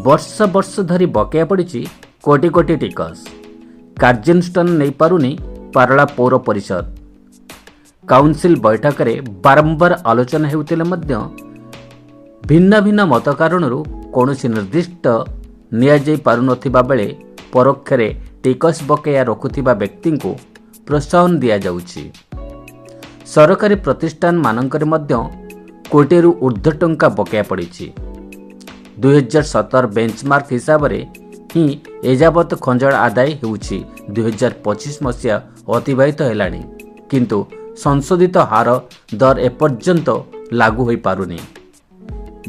ବର୍ଷ ବର୍ଷ ଧରି ବକେୟା ପଡ଼ିଛି କୋଟି କୋଟି ଟିକସ। କାର୍ଯ୍ୟାନୁଷ୍ଠାନ ନେଇପାରୁନି ପାରଳା ପୌର ପରିଷଦ। କାଉନସିଲ ବୈଠକରେ ବାରମ୍ବାର ଆଲୋଚନା ହେଉଥିଲେ ମଧ୍ୟ ଭିନ୍ନ ଭିନ୍ନ ମତ କାରଣରୁ କୌଣସି ନିର୍ଦ୍ଦିଷ୍ଟ ନିଆଯାଇ ପାରୁନଥିବା ବେଳେ ପରୋକ୍ଷରେ ଟିକସ ବକେୟା ରଖୁଥିବା ବ୍ୟକ୍ତିଙ୍କୁ ପ୍ରୋତ୍ସାହନ ଦିଆଯାଉଛି। ସରକାରୀ ପ୍ରତିଷ୍ଠାନ ମାନଙ୍କରେ ମଧ୍ୟ କୋଟିରୁ ଉର୍ଦ୍ଧ୍ୱ ଟଙ୍କା ବକେୟା ପଡ଼ିଛି। 2017 ବେଞ୍ଚମାର୍କ ହିସାବରେ ହିଁ ଏଯାବତ୍ ଖଞ୍ଜଳ ଆଦାୟ ହେଉଛି। 2025 ମସିହା ଅତିବାହିତ ହେଲାଣି, କିନ୍ତୁ ସଂଶୋଧିତ ହାର ଦର ଏପର୍ଯ୍ୟନ୍ତ ଲାଗୁ ହୋଇପାରୁନି।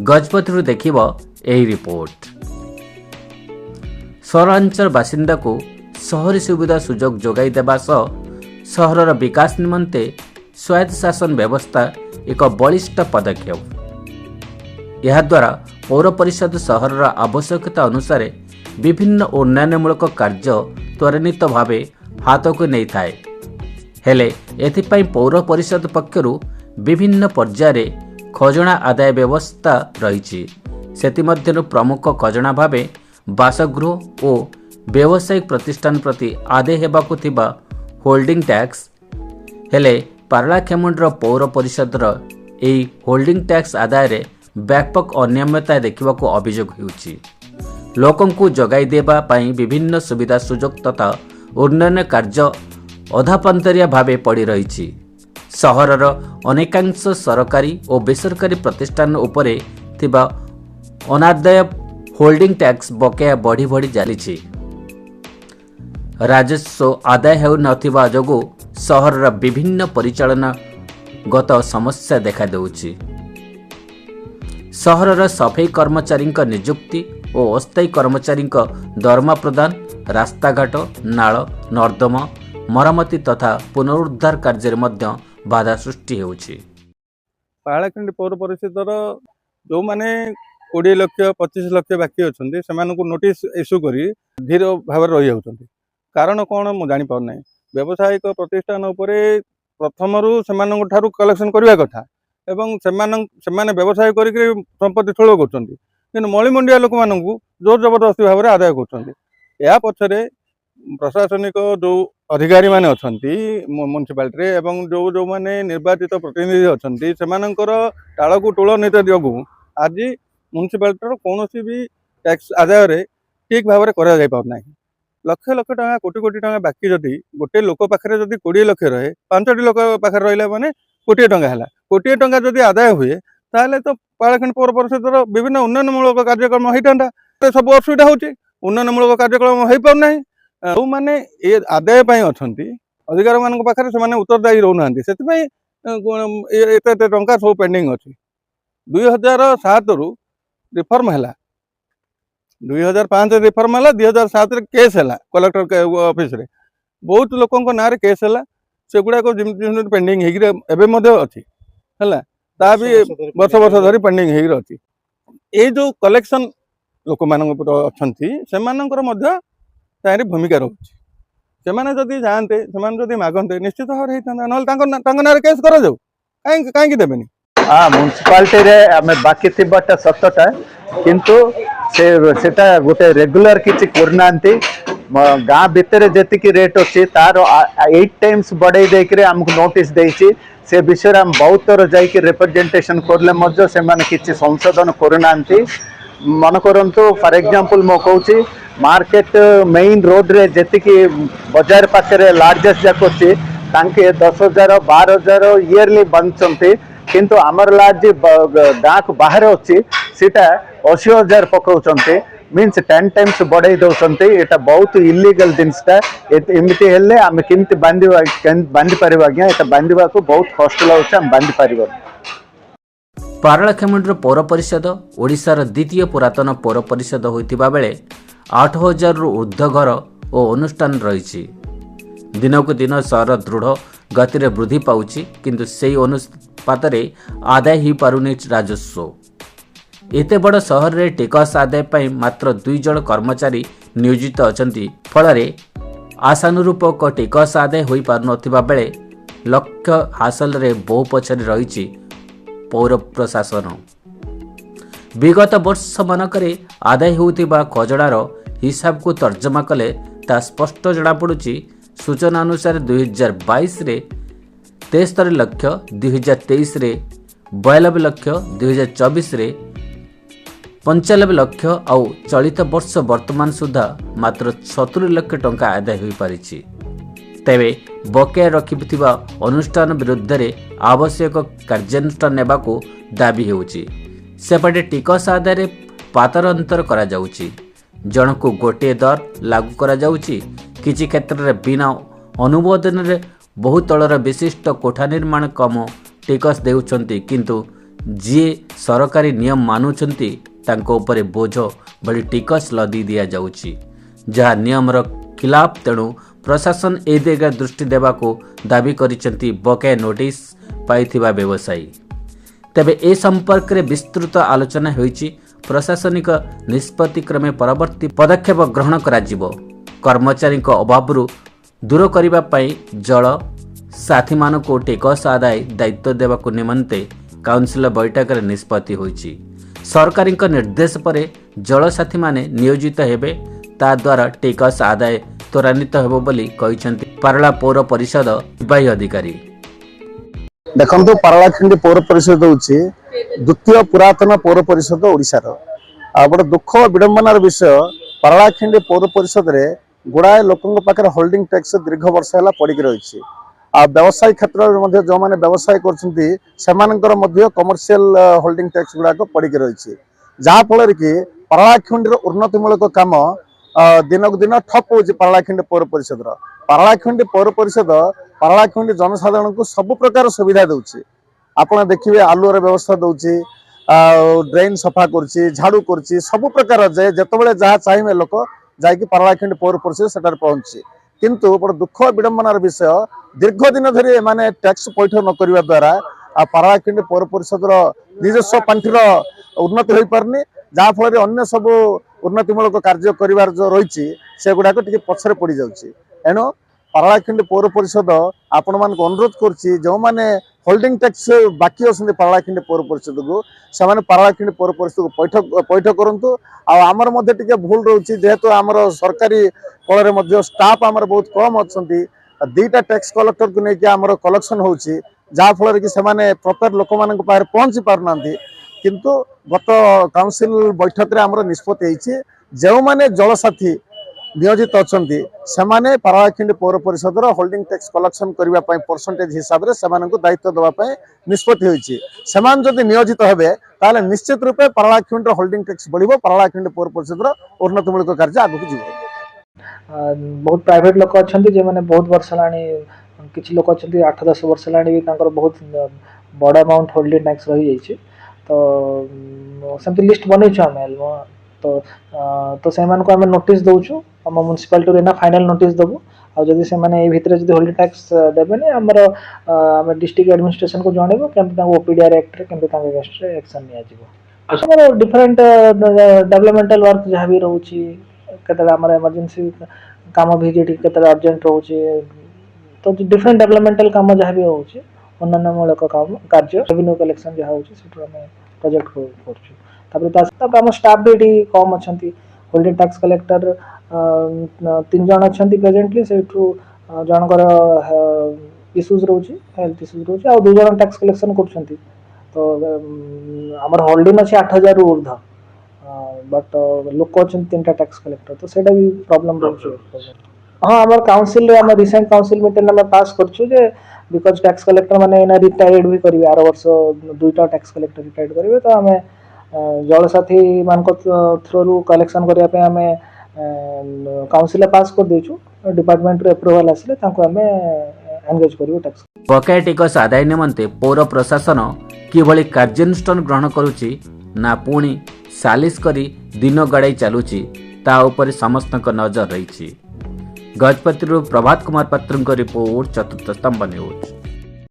ଗଜପତିରୁ ଦେଖିବ ଏହି ରିପୋର୍ଟ। ସହରାଞ୍ଚଳ ବାସିନ୍ଦାକୁ ସହରୀ ସୁବିଧା ସୁଯୋଗ ଯୋଗାଇ ଦେବା ସହ ସହରର ବିକାଶ ନିମନ୍ତେ ସ୍ୱାୟତ୍ତ ଶାସନ ବ୍ୟବସ୍ଥା ଏକ ବଳିଷ୍ଠ ପଦକ୍ଷେପ। ଏହାଦ୍ୱାରା ପୌର ପରିଷଦ ସହରର ଆବଶ୍ୟକତା ଅନୁସାରେ ବିଭିନ୍ନ ଉନ୍ନୟନମୂଳକ କାର୍ଯ୍ୟ ତ୍ୱରାନ୍ୱିତ ଭାବେ ହାତକୁ ନେଇଥାଏ। ହେଲେ ଏଥିପାଇଁ ପୌର ପରିଷଦ ପକ୍ଷରୁ ବିଭିନ୍ନ ପର୍ଯ୍ୟାୟରେ ଖଜଣା ଆଦାୟ ବ୍ୟବସ୍ଥା ରହିଛି। ସେଥିମଧ୍ୟରୁ ପ୍ରମୁଖ ଖଜଣା ଭାବେ ବାସଗୃହ ଓ ବ୍ୟବସାୟିକ ପ୍ରତିଷ୍ଠାନ ପ୍ରତି ଆଦାୟ ହେବାକୁ ଥିବା ହୋଲ୍ଡିଂ ଟ୍ୟାକ୍ସ। ହେଲେ ପାରଳାଖେମୁଣ୍ଡିର ପୌର ପରିଷଦର ଏହି ହୋଲ୍ଡିଂ ଟ୍ୟାକ୍ସ ଆଦାୟରେ ବ୍ୟାପକ ଅନିୟମିତତା ଦେଖିବାକୁ ଅଭିଯୋଗ ହେଉଛି। ଲୋକଙ୍କୁ ଯୋଗାଇ ଦେବା ପାଇଁ ବିଭିନ୍ନ ସୁବିଧା ସୁଯୋଗ ତଥା ଉନ୍ନୟନ କାର୍ଯ୍ୟ ଅଧାପନ୍ତରିଆ ଭାବେ ପଡ଼ି ରହିଛି। ସହରର ଅନେକାଂଶ ସରକାରୀ ଓ ବେସରକାରୀ ପ୍ରତିଷ୍ଠାନ ଉପରେ ଥିବା ଅନାଦାୟ ହୋଲ୍ଡିଂ ଟ୍ୟାକ୍ସ ବକେୟା ବଢ଼ି ବଢ଼ି ଚାଲିଛି। ରାଜସ୍ୱ ଆଦାୟ ହେଉନଥିବା ଯୋଗୁଁ ସହରର ବିଭିନ୍ନ ପରିଚାଳନାଗତ ସମସ୍ୟା ଦେଖାଦେଉଛି। ସହରର ସଫେଇ କର୍ମଚାରୀଙ୍କ ନିଯୁକ୍ତି ଓ ଅସ୍ଥାୟୀ କର୍ମଚାରୀଙ୍କ ଦରମା ପ୍ରଦାନ, ରାସ୍ତାଘାଟ, ନାଳ ନର୍ଦ୍ଦମା ମରାମତି ତଥା ପୁନରୁଦ୍ଧାର କାର୍ଯ୍ୟରେ ମଧ୍ୟ ବାଧା ସୃଷ୍ଟି ହେଉଛି। ପାରଳାଖେମୁଣ୍ଡି ପୌର ପରିଷଦର ଯେଉଁମାନେ 20 ଲକ୍ଷ 25 ଲକ୍ଷ ବାକି ଅଛନ୍ତି ସେମାନଙ୍କୁ ନୋଟିସ୍ ଇସ୍ୟୁ କରି ଧୀର ଭାବରେ ରହିଯାଉଛନ୍ତି। କାରଣ କ'ଣ ମୁଁ ଜାଣିପାରୁନାହିଁ। ବ୍ୟବସାୟିକ ପ୍ରତିଷ୍ଠାନ ଉପରେ ପ୍ରଥମରୁ ସେମାନଙ୍କ ଠାରୁ କଲେକ୍ସନ୍ କରିବା କଥା ଏବଂ ସେମାନେ ବ୍ୟବସାୟ କରିକି ସମ୍ପତ୍ତି ଠୁଳ କରୁଛନ୍ତି, କିନ୍ତୁ ମଳିମଣ୍ଡିଆ ଲୋକମାନଙ୍କୁ ଜୋର ଜବରଦସ୍ତି ଭାବରେ ଆଦାୟ କରୁଛନ୍ତି। ଏହା ପଛରେ ପ୍ରଶାସନିକ ଯେଉଁ ଅଧିକାରୀମାନେ ଅଛନ୍ତି ମ୍ୟୁନିସିପାଲିଟିରେ ଏବଂ ଯେଉଁମାନେ ନିର୍ବାଚିତ ପ୍ରତିନିଧି ଅଛନ୍ତି ସେମାନଙ୍କର ତାଳକୁ ତୁଳ ନୀତି ଯୋଗୁଁ ଆଜି ମ୍ୟୁନିସିପାଲିଟିର କୌଣସି ବି ଟ୍ୟାକ୍ସ ଆଦାୟରେ ଠିକ୍ ଭାବରେ କରାଯାଇପାରୁନାହିଁ। ଲକ୍ଷ ଲକ୍ଷ ଟଙ୍କା କୋଟି କୋଟି ଟଙ୍କା ବାକି ଯଦି ଗୋଟିଏ ଲୋକ ପାଖରେ ଯଦି 20 ଲକ୍ଷ ରହେ, 5ଟି ଲୋକ ପାଖରେ ରହିଲା ମାନେ କୋଟିଏ ଟଙ୍କା ହେଲା। କୋଟିଏ ଟଙ୍କା ଯଦି ଆଦାୟ ହୁଏ ତାହେଲେ ତ ପାରଳାଖେମୁଣ୍ଡି ପୌର ପରିଷଦର ବିଭିନ୍ନ ଉନ୍ନୟନମୂଳକ କାର୍ଯ୍ୟକ୍ରମ ହେଇଥାନ୍ତା। ସବୁ ଅସୁବିଧା ହେଉଛି, ଉନ୍ନୟନମୂଳକ କାର୍ଯ୍ୟକ୍ରମ ହେଇପାରୁନାହିଁ। ଯେଉଁମାନେ ଏ ଆଦାୟ ପାଇଁ ଅଛନ୍ତି ଅଧିକାରୀମାନଙ୍କ ପାଖରେ ସେମାନେ ଉତ୍ତରଦାୟୀ ରହୁନାହାନ୍ତି। ସେଥିପାଇଁ ଏତେ ଏତେ ଟଙ୍କା ସବୁ ପେଣ୍ଡିଂ ଅଛି। 2007ରୁ ରିଫର୍ମ ହେଲା, 2005ରେ ରିଫର୍ମ ହେଲା, 2007ରେ କେସ୍ ହେଲା କଲେକ୍ଟର ଅଫିସରେ। ବହୁତ ଲୋକଙ୍କ ନାଁରେ କେସ୍ ହେଲା, ସେଗୁଡ଼ାକ ଯେମିତି ପେଣ୍ଡିଂ ହେଇକିରି ଏବେ ମଧ୍ୟ ଅଛି ହେଲା। ତା ବି ବର୍ଷ ବର୍ଷ ଧରି ପେଣ୍ଡିଂ ହେଇକିରି ଅଛି। ଏଇ ଯେଉଁ କଲେକ୍ସନ୍ ଲୋକମାନଙ୍କ ଅଛନ୍ତି ସେମାନଙ୍କର ମଧ୍ୟ ତାହିଁରେ ଭୂମିକା ରହୁଛି। ସେମାନେ ଯଦି ଯାଆନ୍ତେ, ସେମାନେ ଯଦି ମାଗନ୍ତେ ନିଶ୍ଚିତ ଭାବରେ ହେଇଥାନ୍ତା। ନହେଲେ ତାଙ୍କ ନାଁରେ କେସ୍ କରାଯାଉ, କାହିଁକି ଦେବେନି। म्युनिसिपालिटी आमे बाकी थिबाटा सतटा किंतु सेटा गोटे रेगुलर किछि करनांती गाँ भितर जेतिकी रेट अच्छी तार 8 टाइम्स बढ़ाई देकरे हमको नोटिस देइछि। से विषय हम बहुत थर जाइए रिप्रेजेंटेशन करले मध्य से माने किछि संशोधन करनांती। मन करंतु फॉर एग्जांपल मो कहूछि मार्केट मेन रोड रे जेतिकी बाजार पाखरे लार्जेस्ट जाक अछि तांके 10,000 12,000 इयरली बनचंती, किंतु आमर लाज गाँ को बाहर अच्छी सीटा 80,000 पकाउछंती। मीन्स 10 टाइम्स बढ़ाई दौरान एटा बहुत इलीगल जिनसटा। एमती हेल्ले आम केमती बांधि पार आज्ञा, एटा बांधा को बहुत कष्ट लगुच, आम बांधि पार। पारଳାଖେମୁଣ୍ଡିର ପୌର ପରିଷଦ ଓଡ଼ିଶାର ଦ୍ୱିତୀୟ ପୁରାତନ ପୌର ପରିଷଦ ହୋଇଥିବା ବେଳେ 8,000ରୁ ଉର୍ଦ୍ଧ୍ୱ ଘର ଓ ଅନୁଷ୍ଠାନ ରହିଛି। ଦିନକୁ ଦିନ ସହର ଦୃଢ଼ ଗତିରେ ବୃଦ୍ଧି ପାଉଛି, କିନ୍ତୁ ସେହି ଅନୁପାତରେ ଆଦାୟ ହୋଇପାରୁନି ରାଜସ୍ୱ। ଏତେ ବଡ଼ ସହରରେ ଟିକସ ଆଦାୟ ପାଇଁ ମାତ୍ର 2 ଜଣ କର୍ମଚାରୀ ନିୟୋଜିତ ଅଛନ୍ତି। ଫଳରେ ଆଶାନୁରୂପ ଟିକସ ଆଦାୟ ହୋଇପାରୁନଥିବା ବେଳେ ଲକ୍ଷ୍ୟ ହାସଲରେ ବହୁ ପଛରେ ରହିଛି ପୌର ପ୍ରଶାସନ। विगत वर्ष मनकरे आदाय होउथिबा खजड़ार हिसाब को तर्जमा कले ता स्पष्ट जनापड़ुची। सूचना अनुसार 2022 रे 73 लक्ष, 2023 रे 92 लक्ष, 2024 रे 95 लक्ष आउ चलित वर्ष वर्तमान सुधा मात्र 70 लक्ष टंका आदाय हो पारिछि। तेबे बकेया रखिथिबा अनुष्ठान विरुद्ध रे आवश्यक कार्यानुष्ठान नेबाको दाबी हेउछि। सेपटे टिकस आदाय रे पातर अंतर करा जाउछि। जनकु गोटे दर लागू करा जाउछि। किछि क्षेत्र रे बिना अनुमोदन रे बहु तलर विशिष्ट कोठा निर्माण कम टिकस देउछन्ति, किंतु जी सरकारी नियम मानुछन्ति तांको उपरे बोझ बड़ी टिकस लदी दिया जाउछि, जहा नियमर खिलाफ। तेणु प्रशासन ए दिगरे दृष्टि देबाको दाबी करिसेंति बकेया नोटिस पाइथिबा व्यवसायी। तेबे ए संपर्क रे विस्तृत आलोचना होईछि। प्रशासनिक निष्पत्ति क्रमे परवर्ती पदक्षेप ग्रहण कराजिबो। कर्मचारी अभावरू दूर करबा पई जल साथी मानको टिकस आदाय दायित्व देबाको निमंते काउंसिल बैठक रे निष्पत्ति होईछि। सरकारी निर्देश परे जल साथी माने नियोजित हेबे, ता द्वारा टिकस आदाय त्वरान्वित हेबो बोली कहिसेंति पारला पौर परिषद निर्वाही अधिकारी। देखो पारलाखिंडी पौर परिषद हूँ द्वितीय पुरातन पौर परिषद ओडिशार। बड़े दुख विडंबनार विषय, पारलाखिंडी पौर परिषद रे गुड़ाए लोकों पाखे होल्डिंग टैक्स दीर्घ वर्ष है पड़ी रही। व्यवसायी क्षेत्र में जो मैंने व्यवसाय कर कमर्शियल होल्डिंग टैक्स गुड़ाक पड़ी रही, जहाँफल कि पारलाखिंडी उन्नतिमूलक काम दिनक दिन ठप हो। पारलाखिंडी पौर परिषद पारलाखिंडी पौर परिषद पारलाखिंडी जनसाधारण को सब प्रकार सुविधा दूसरी। आपड़ देखिए आलुअर व्यवस्था दूसरी, ड्रेन सफा कर झाड़ू कर सब प्रकार जिते जहाँ चाहिए लोक जाकि पारलाखिंडी पौर परिषद सेटार पहुंची। किंतु बड़ दुख विडंबनार विषय, दीर्घ दिन धरी माने टैक्स पैठ न करने द्वारा पारलाखिंडी पौर परिषद निजस्व पांठिर उन्नति हो पारनी, जहाँफल अन्य सब उन्नतिमूलक कार्य कर जो रही से गुड़ाक पछरे पड़ जाऊँगी। एणु पारलाखिंडी पौर परिषद आपण मान अनुरोध करछि, जो माने होल्डिंग टैक्स बाकी अच्छे पारलाखिंडी पौर परिषद को से पारलाखिंडी पौर परिषद को पैठ करंतु। आमर मध्य टिके भूल रोचे, जेहेतु आमर सरकारी कल में स्टाफ आमर बहुत कम अच्छा, दुईटा टैक्स कलेक्टर को लेकिन आमर कलेक्शन होची, जहाँफल कि से प्रॉपर लोक मान पहुंची पारना। किंतु गत काउंसिल बैठक में आमर निष्पत्ति जो मैंने जलसाथी नियोजित अच्छा से पारलाखिंडी पौर परिषद होल्डिंग टैक्स कलेक्शन करने परसेंटेज हिसाब से दायित्व देवाई निष्पत्ति होती। जदि नियोजित हेबे ताले निश्चित रूपे पारलाखिंडी होल्डिंग टैक्स बढ़िबो, पारलाखिंडी पौर परिषद उन्नतिमूलक कार्य आगक जीवो। बहुत प्राइवेट लोक अच्छा जो मैंने बहुत वर्ष लाणी, किसी लोक अच्छा 8-10 वर्ष लाणी भी बहुत बड़ अमाउंट होल्डिंग टैक्स रही जाइए। तो सेमती लिस्ट बनईछु आम तो से आम नोटिस दौचु आम म्युनिसिपालिटी ना फाइनल नोटिस देवु। आ जदि से माने भितर जदि होल्डिंग टैक्स देबेनी आम डिस्ट्रिक्ट एडमिनिस्ट्रेशन को जनइबो केमती ओपीडीआर एक्ट रे केमती अगेंस्ट रे एक्शन निया जिवो। आम डिफरेंट डेवलपमेंटल वर्क जहाँ भी रोची, केते आम इमरजेंसी काम भी जेठी केते अर्जेंट रोची, तो डिफरेंट डेवलपमेंटल काम जहाँ भी होची उन्नयनमूलक काम कार्य रेवेन्यू कलेक्शन जहाँ होची सेठु आम प्रोजेक्ट करछु। तापर आम स्टाफ भी ये कम अच्छा, होल्डिंग टैक्स कलेक्टर 3 जन अच्छा प्रेजेंटली, से जनकर इश्यूज रोची, हेल्थ इश्यूज रोची, आ 2 जन टैक्स कलेक्शन कर। तो आमर होल्डिंग अच्छे 8000 रु ऊर्ध, बट लोक अच्छा 3टा टैक्स कलेक्टर, तो सेटा भी प्रॉब्लम रोचे। हाँ आम काउंसिल आम रिसेंट काउंसिल मीटिंग आम पास करछु जे बिकज टैक्स कलेक्टर माने ना रिटायर्ड भी करेंगे, आर वर्ष 2टा टैक्स कलेक्टर रिटायर्ड करेंगे। तो आम जलसाथी मान थ्रू कलेक्शन करने आम काउंसिल पास कर देछु, डिपार्टमेंट रे अप्रूवल आसिले तांको आम एंगेज करिवो टैक्स। बकेया टिकस आदाय निमंते पौर प्रशासन किभली कार्यानुष्ठान ग्रहण करुछि ना पुणी सालिस करी दिन गड़ाई चलुछि, ता उपरे समस्तक नजर रही। गजपति प्रभात कुमार पात्र रिपोर्ट, चतुर्थ स्तंभ न्यूज।